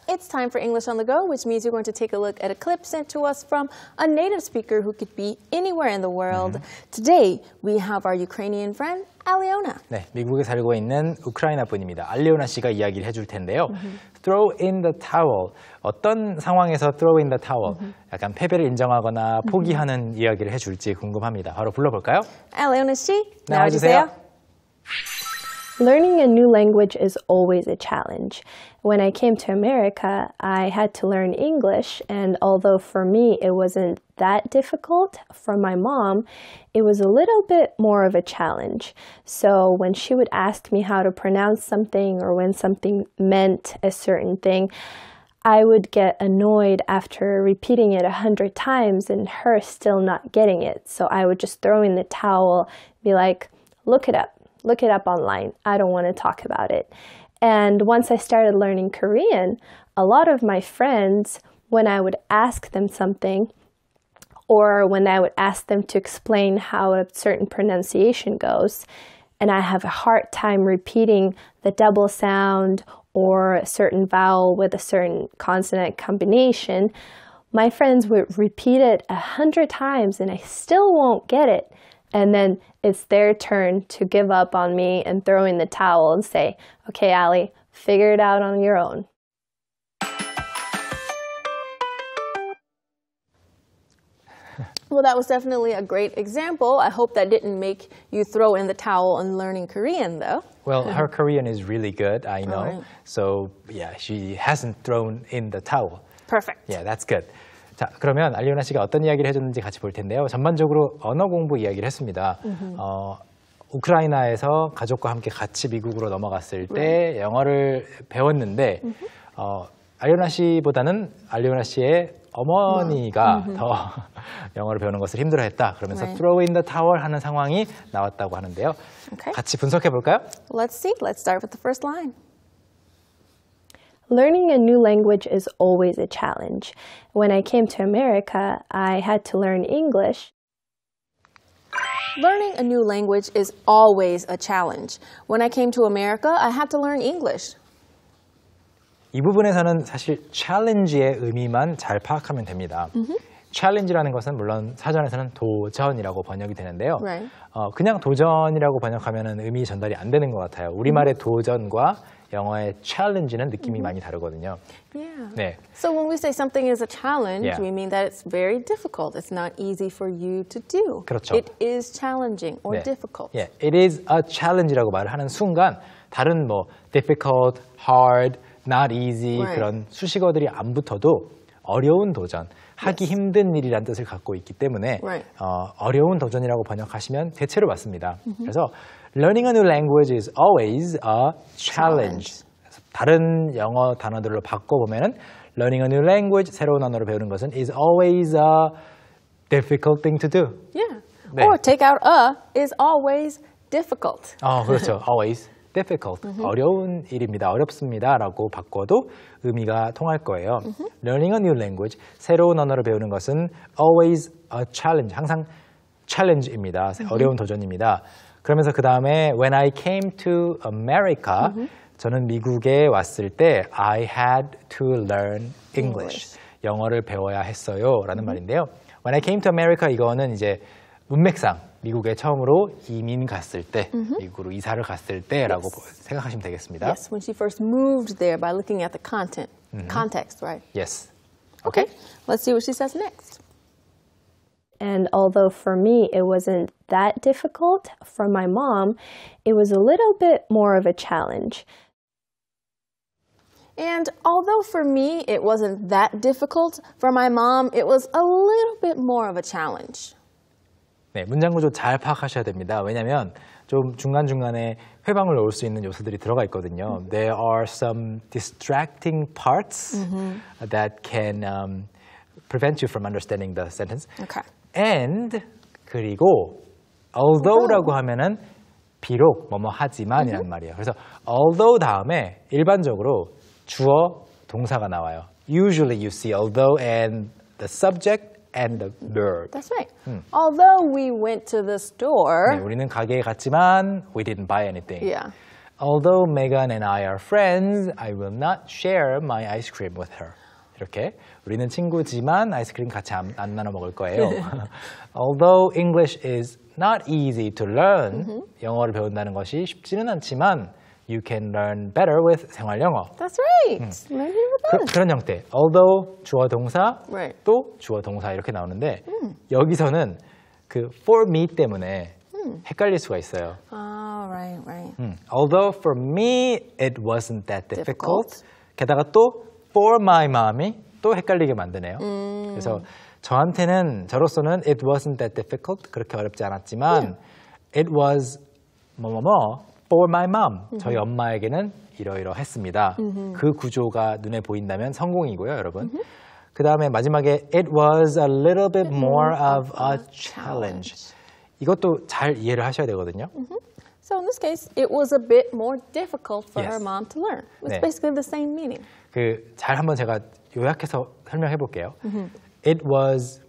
It's time for English on the Go, which means we're going to take a look at a clip sent to us from a native speaker who could be anywhere in the world. Today, we have our Ukrainian friend, Alyona. 네, 미국에 살고 있는 우크라이나 분입니다. 알리오나 씨가 이야기를 해줄 텐데요. Throw in the towel. 어떤 상황에서 throw in the towel? 약간 패배를 인정하거나 포기하는 이야기를 해줄지 궁금합니다. 바로 불러볼까요? Alyona 씨, 나와주세요. Learning a new language is always a challenge. When I came to America, I had to learn English, and although for me it wasn't that difficult, for my mom, it was a little bit more of a challenge. So when she would ask me how to pronounce something or when something meant a certain thing, I would get annoyed after repeating it 100 times and her still not getting it. So I would just throw in the towel, be like, look it up. Look it up online. I don't want to talk about it. And once I started learning Korean, a lot of my friends, when I would ask them something, or when I would ask them to explain how a certain pronunciation goes, and I have a hard time repeating the double sound or a certain vowel with a certain consonant combination, my friends would repeat it 100 times and I still won't get it. And then it's their turn to give up on me and throw in the towel and say, okay, Allie, figure it out on your own. Well, that was definitely a great example. I hope that didn't make you throw in the towel on learning Korean, though. Well, her Korean is really good, I know. Right. So, yeah, she hasn't thrown in the towel. Perfect. Yeah, that's good. 자, 그러면 알리오나 씨가 어떤 이야기를 해줬는지 같이 볼 텐데요. 전반적으로 언어 공부 이야기를 했습니다. 우크라이나에서 가족과 함께 같이 미국으로 넘어갔을 때 영어를 배웠는데 알리오나 씨보다는 알리오나 씨의 어머니가 더 영어를 배우는 것을 힘들어했다. 그러면서 throw in the towel 하는 상황이 나왔다고 하는데요. 같이 분석해 볼까요? Let's see. Let's start with the first line. Learning a new language is always a challenge. When I came to America, I had to learn English. Learning a new language is always a challenge. When I came to America, I had to learn English. 이 부분에서는 사실 challenge의 의미만 잘 파악하면 됩니다. challenge라는 것은 물론 사전에서는 도전이라고 번역이 되는데요. Right. 그냥 도전이라고 번역하면 의미 전달이 안 되는 것 같아요. 우리말의 도전과 영어의 challenge는 느낌이 많이 다르거든요. Yeah. 네. So when we say something is a challenge, Yeah. we mean that it's very difficult. It's not easy for you to do. 그렇죠. It is challenging or 네. difficult. Yeah, it is a challenge라고 말을 하는 순간 다른 뭐 difficult, hard, not easy Right. 그런 수식어들이 안 붙어도 어려운 도전, 하기 힘든 일이란 뜻을 갖고 있기 때문에 Right. 어려운 도전이라고 번역하시면 대체로 맞습니다. 그래서 learning a new language is always a challenge. 다른 영어 단어들로 바꿔보면은 learning a new language, 새로운 언어를 배우는 것은 is always a difficult thing to do. Yeah. 네. Or take out a is always difficult. 그렇죠. always difficult. 어려운 일입니다. 어렵습니다. 라고 바꿔도 의미가 통할 거예요. Learning a new language, 새로운 언어를 배우는 것은 always a challenge. 항상 challenge입니다. 어려운 도전입니다. 그러면서 그 다음에 when I came to America, 저는 미국에 왔을 때 I had to learn English. 영어를 배워야 했어요. 라는 말인데요. When I came to America, 이거는 이제 문맥상 미국에 처음으로 이민 갔을 때, 미국으로 이사를 갔을 때라고 생각하시면 되겠습니다. Yes, when she first moved there by looking at the context, right? Yes. Okay. Let's see what she says next. And although for me it wasn't that difficult, for my mom, it was a little bit more of a challenge. And although for me it wasn't that difficult, for my mom it was a little bit more of a challenge. 네, 문장 구조 잘 파악하셔야 됩니다. 왜냐하면 좀 중간중간에 회방을 넣을 수 있는 요소들이 들어가 있거든요. There are some distracting parts that can prevent you from understanding the sentence. Okay. And 그리고 although라고 하면은 비록 뭐뭐 하지만이라는 말이에요. 그래서 although 다음에 일반적으로 주어 동사가 나와요. Usually you see although and the subject and the verb. That's right. Although we went to the store. 네, 우리는 가게에 갔지만 we didn't buy anything. Yeah. Although Megan and I are friends, I will not share my ice cream with her. 이렇게 우리는 친구지만 아이스크림 같이 안 나눠 먹을 거예요. Although English is not easy to learn, 영어를 배운다는 것이 쉽지는 않지만 you can learn better with 생활영어. That's right. Learn it with us. 그런 형태. Although 주어 동사 Right. 또 주어 동사 이렇게 나오는데 여기서는 그 for me 때문에 헷갈릴 수가 있어요. Oh, right. Although for me it wasn't that difficult. 게다가 또 for my mom이 또 헷갈리게 만드네요. 그래서 저한테는 저로서는 it wasn't that difficult 그렇게 어렵지 않았지만 it was 뭐뭐뭐 for my mom 저희 엄마에게는 이러이러했습니다. 그 구조가 눈에 보인다면 성공이고요, 여러분. 그 다음에 마지막에 it was a little bit more of a challenge. 이것도 잘 이해를 하셔야 되거든요. So in this case, it was a bit more difficult for her Yes. mom to learn. It's 네. basically the same meaning. 잘 한번 제가 요약해서 설명해 볼게요. It was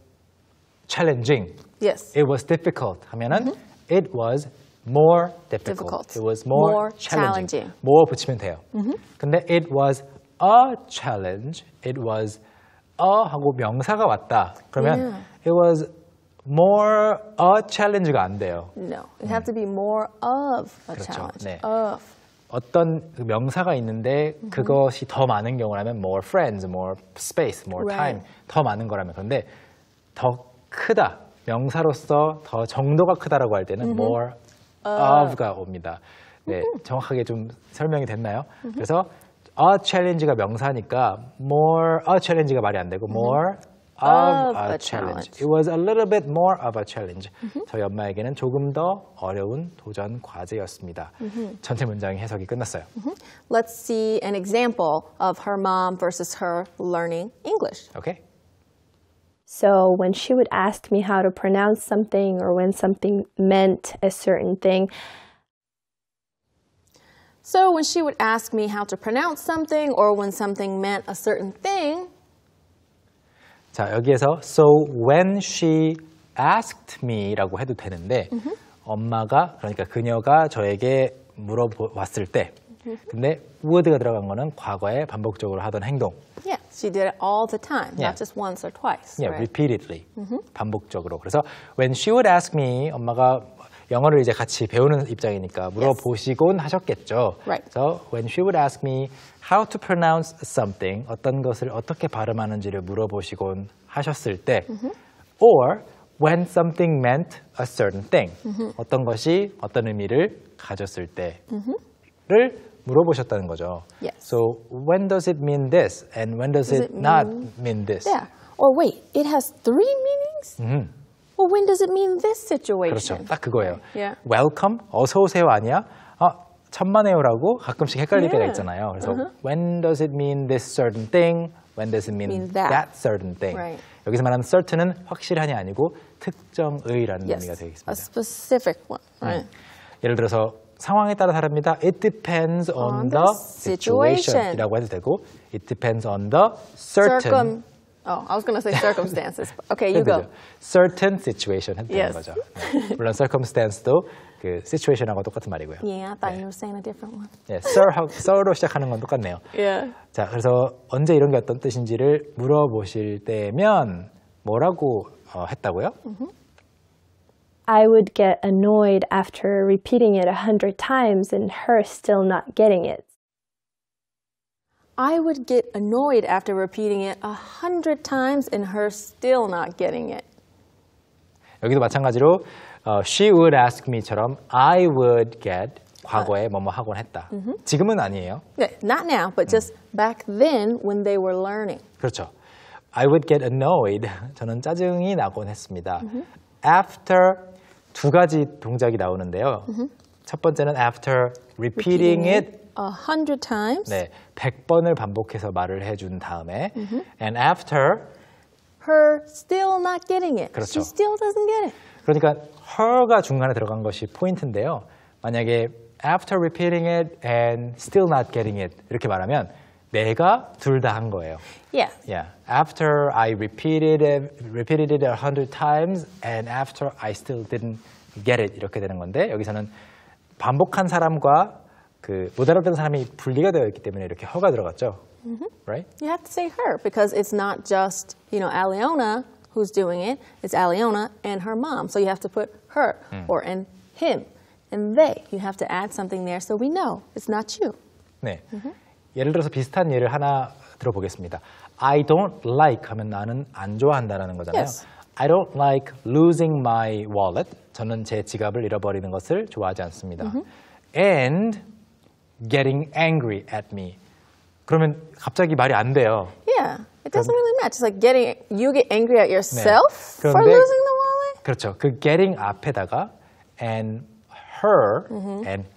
challenging. Yes. It was difficult 하면은 it was more difficult. Difficult. It was more challenging. more 붙이면 돼요. 근데 it was a challenge. It was a 하고 명사가 왔다. 그러면 it was more a challenge가 안 돼요. No, it have to be more of a 그렇죠. challenge. 네. Of. 어떤 그 명사가 있는데 그것이 더 많은 경우라면 more friends, more space, more time 더 많은 거라면 그런데 더 크다 명사로서 더 정도가 크다라고 할 때는 more of가 옵니다. 네, 정확하게 좀 설명이 됐나요? 그래서 a challenge가 명사니까 more a challenge가 말이 안 되고 more of a challenge. It was a little bit more of a challenge. 저희 엄마에게는 조금 더 어려운 도전 과제였습니다. 전체 문장의 해석이 끝났어요. Let's see an example of her mom versus her learning English. Okay? So when she would ask me how to pronounce something or when something meant a certain thing, So when she would ask me how to pronounce something or when something meant a certain thing, 자, 여기에서 so when she asked me라고 해도 되는데 엄마가 그러니까 그녀가 저에게 물어봤을 때 근데 would가 들어간 거는 과거에 반복적으로 하던 행동. yeah, she did it all the time, Yeah. not just once or twice. Yeah, right? repeatedly. 반복적으로. 그래서 when she would ask me 엄마가 영어를 이제 같이 배우는 입장이니까 물어보시곤 하셨겠죠. Right. So when she would ask me how to pronounce something, 어떤 것을 어떻게 발음하는지를 물어보시곤 하셨을 때, or when something meant a certain thing, 어떤 것이 어떤 의미를 가졌을 때를 물어보셨다는 거죠. Yes. So when does it mean this, and when does it not mean this? Yeah. Or wait, it has three meanings? Well, when does it mean this situation? 그렇죠. 딱 그거예요. Yeah. Welcome, 어서 오세요 아니야? 천만에요라고 가끔씩 헷갈릴 때가 Yeah. 있잖아요. 그래서 when does it mean this certain thing? When does it mean that certain thing? Right. 여기서 말하는 certain은 확실한이 아니고 특정의라는 의미가 Yes, 되겠습니다. a specific one. Right. 예를 들어서 상황에 따라 다릅니다. It depends on the situation이라고 해도 되고 it depends on the certain I was going to say circumstances. Okay, you go. certain situation 해도 되는 Yes. 거죠. 네. 물론 circumstance도 그 situation하고 똑같은 말이고요. Yeah, I thought you were saying a different one. 네, sir로 시작하는 건 똑같네요. Yeah. 자, 그래서 언제 이런 게 어떤 뜻인지를 물어보실 때면 뭐라고 했다고요? I would get annoyed after repeating it 100 times and her still not getting it. I would get annoyed after repeating it 100 times and her still not getting it. 여기도 마찬가지로 she would ask me처럼 I would get 과거에 뭐뭐 하곤 했다. 지금은 아니에요. Yeah, not now, but just back then when they were learning. 그렇죠. I would get annoyed. 저는 짜증이 나곤 했습니다. After 두 가지 동작이 나오는데요. 첫 번째는 after repeating it 100 times. 네, 100번을 반복해서 말을 해준 다음에 and after Her still not getting it. 그렇죠. She still doesn't get it. 그러니까 her가 중간에 들어간 것이 포인트인데요. 만약에 after repeating it and still not getting it 이렇게 말하면 내가 둘 다 한 거예요. Yeah. Yeah. After I repeated it 100 times and after I still didn't get it 이렇게 되는 건데 여기서는 반복한 사람과 그 못 알아듣는 사람이 분리가 되어 있기 때문에 이렇게 her가 들어갔죠. Right? You have to say her because it's not just, Aliona who's doing it. It's Aliona and her mom. So you have to put her or and him and they. You have to add something there so we know it's not you. 네. 예를 들어서 비슷한 예를 하나 들어보겠습니다. I don't like 하면 나는 안 좋아한다라는 거잖아요. Yes. I don't like losing my wallet. 저는 제 지갑을 잃어버리는 것을 좋아하지 않습니다. And getting angry at me. 그러면 갑자기 말이 안 돼요. Yeah. It doesn't really match. It's like you get angry at yourself 네. for losing the wallet? 그렇죠. 그 getting 앞에다가 and her and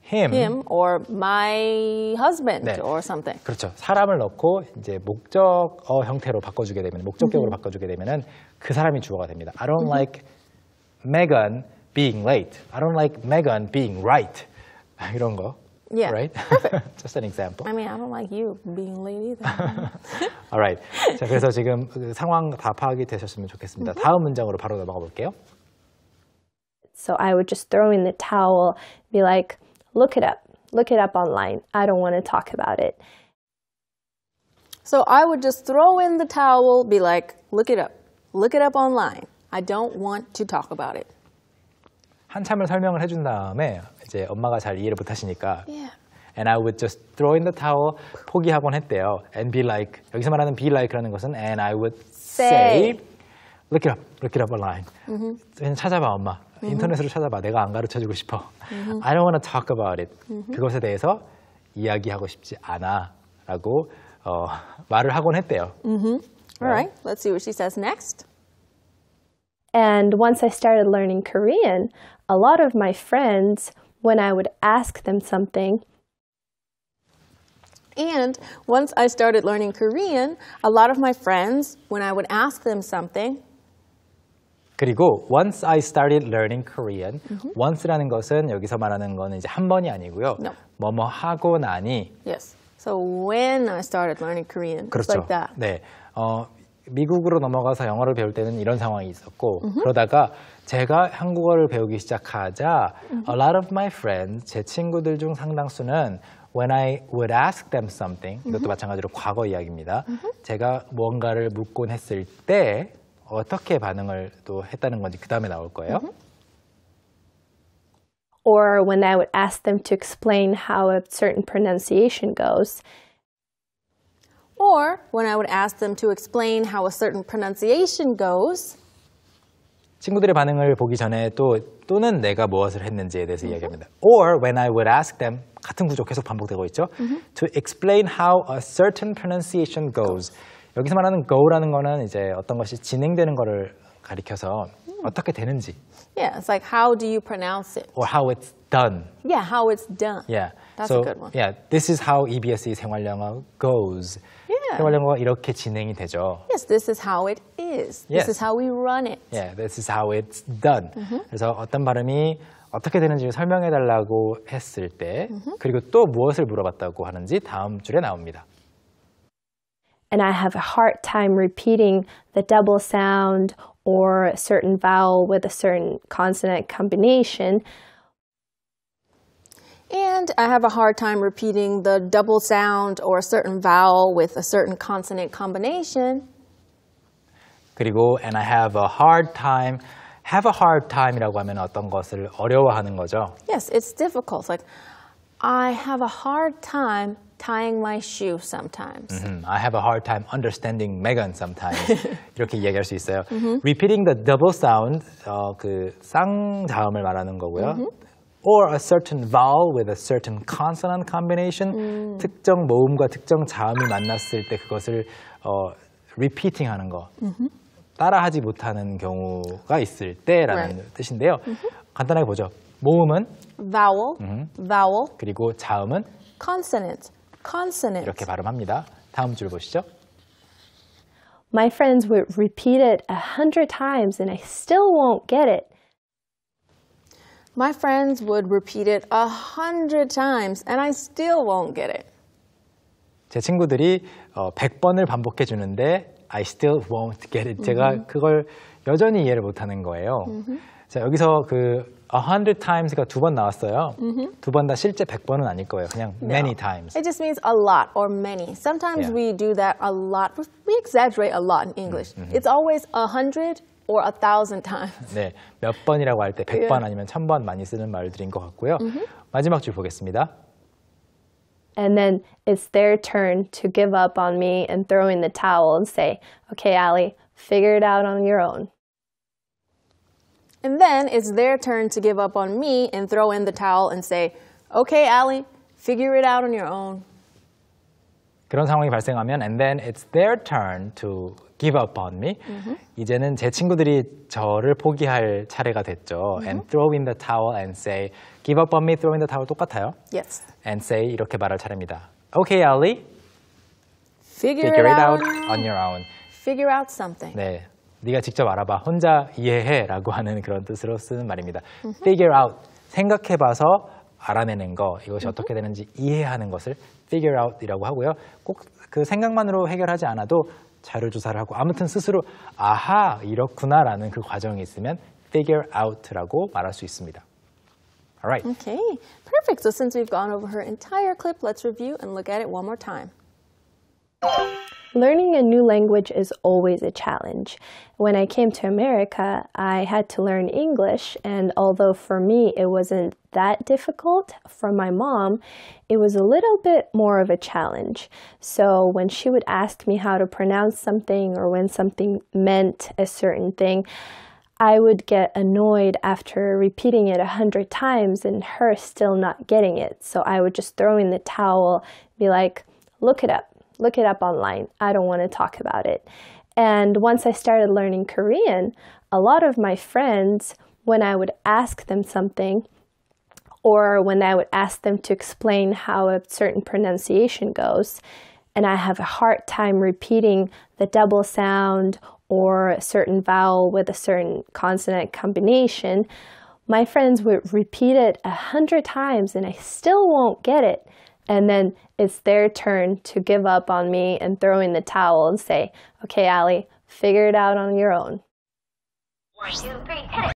him or my husband 네. or something. 그렇죠. 사람을 넣고 이제 목적어 형태로 바꿔주게 되면 목적격으로 바꿔주게 되면은 그 사람이 주어가 됩니다. I don't like Megan being late. I don't like Megan being right. 이런 거. Yeah. Right? Just an example. I mean, I don't like you being late either. Alright. 자, 그래서 지금 그 상황 다 파악이 되셨으면 좋겠습니다. 다음 문장으로 바로 넘어가 볼게요. So I would just throw in the towel, be like, look it up online. I don't want to talk about it. So I would just throw in the towel, be like, look it up online. I don't want to talk about it. 한참을 설명을 해준 다음에 이제 엄마가 잘 이해를 못하시니까 Yeah. And I would just throw in the towel, 포기하곤 했대요. And be like, 여기서 말하는 be like라는 것은 And I would say look it up online. 그냥 찾아봐 엄마. 인터넷으로 찾아봐. 내가 안 가르쳐주고 싶어. I don't want to talk about it. 그것에 대해서 이야기하고 싶지 않아 라고 말을 하곤 했대요. All right, let's see what she says next. And once I started learning Korean, a lot of my friends, when I would ask them something, And once I started learning Korean, a lot of my friends, when I would ask them something, 그리고 once I started learning Korean, once라는 것은 여기서 말하는 거는 이제 한 번이 아니고요. No. 뭐뭐 하고 나니 yes. So when I started learning Korean, it's 그렇죠. like that. 네. 미국으로 넘어가서 영어를 배울 때는 이런 상황이 있었고 그러다가 제가 한국어를 배우기 시작하자 a lot of my friends, 제 친구들 중 상당수는 when I would ask them something, 이것도 마찬가지로 과거 이야기입니다. 제가 뭔가를 묻곤 했을 때 어떻게 반응을 또 했다는 건지 그 다음에 나올 거예요. or when I would ask them to explain how a certain pronunciation goes. Or when I would ask them to explain how a certain pronunciation goes. 친구들의 반응을 보기 전에 또는 내가 무엇을 했는지에 대해서 이야기합니다. Or when I would ask them, 같은 구조 계속 반복되고 있죠. To explain how a certain pronunciation goes. 여기서 말하는 go라는 거는 이제 어떤 것이 진행되는 거를 가리켜서 어떻게 되는지. Yeah, it's like how do you pronounce it? Or how it's done. Yeah, how it's done. Yeah. That's so, a good one. Yeah, this is how EBS의 생활영어 goes. Yeah. 생활영어가 이렇게 진행이 되죠. Yes, this is how it is. Yes. This is how we run it. Yeah, this is how it's done. 그래서 어떤 발음이 어떻게 되는지를 설명해 달라고 했을 때 그리고 또 무엇을 물어봤다고 하는지 다음 줄에 나옵니다. And I have a hard time repeating the double sound or a certain vowel with a certain consonant combination. And I have a hard time repeating the double sound or a certain vowel with a certain consonant combination. 그리고 and I have a hard time이라고 하면 어떤 것을 어려워하는 거죠. Yes, it's difficult. It's like, I have a hard time tying my shoe sometimes. I have a hard time understanding Megan sometimes. 이렇게 이야기할 수 있어요. Repeating the double sound, 그 쌍자음을 말하는 거고요. Or a certain vowel with a certain consonant combination. 특정 모음과 특정 자음이 만났을 때 그것을 repeating 하는 거. 따라하지 못하는 경우가 있을 때라는 Right. 뜻인데요. 간단하게 보죠. 모음은 Vowel, vowel, 그리고 자음은 consonant, consonant. 이렇게 발음합니다. 다음 줄 보시죠. My friends would repeat it 100 times and I still won't get it. My friends would repeat it 100 times and I still won't get it. 제 친구들이 100번을 반복해 주는데 I still won't get it. 제가 그걸 여전히 이해를 못하는 거예요. 자, 여기서 그 100 times가 2번 나왔어요. 2번 다 실제 100번은 아닐 거예요. 그냥 many times. It just means a lot or many. Sometimes Yeah. we do that a lot. We exaggerate a lot in English. It's always 100 or 1,000 times. 네, 몇 번이라고 할 때 100번 아니면 1000번 많이 쓰는 말들인 것 같고요. 마지막 줄 보겠습니다. And then it's their turn to give up on me and throw in the towel and say, okay, Allie, figure it out on your own. And then it's their turn to give up on me and throw in the towel and say, okay, Allie, figure it out on your own. 그런 상황이 발생하면 and then it's their turn to give up on me. 이제는 제 친구들이 저를 포기할 차례가 됐죠. And throw in the towel and say, give up on me, throw in the towel 똑같아요. Yes. And say 이렇게 말할 차례입니다. Okay, Allie, Figure figure it it out out on your own. Figure out something. 네, 네가 직접 알아봐. 혼자 이해해라고 하는 그런 뜻으로 쓰는 말입니다. Figure out, 생각해봐서 알아내는 거, 이것이 어떻게 되는지 이해하는 것을 figure out이라고 하고요. 꼭 그 생각만으로 해결하지 않아도 자료 조사를 하고 아무튼 스스로 아하 이렇구나라는 그 과정이 있으면 figure out라고 말할 수 있습니다. Alright. Okay, perfect. So since we've gone over her entire clip, let's review and look at it one more time. Learning a new language is always a challenge. When I came to America, I had to learn English, and although for me it wasn't that difficult, for my mom, it was a little bit more of a challenge. So when she would ask me how to pronounce something or when something meant a certain thing, I would get annoyed after repeating it 100 times and her still not getting it. So I would just throw in the towel, be like, look it up. Look it up online. I don't want to talk about it. And once I started learning Korean, a lot of my friends, when I would ask them something, or when I would ask them to explain how a certain pronunciation goes, and I have a hard time repeating the double sound or a certain vowel with a certain consonant combination, my friends would repeat it 100 times and I still won't get it. And then it's their turn to give up on me and throw in the towel and say, okay, Allie, figure it out on your own. 1, 2, 3, 10.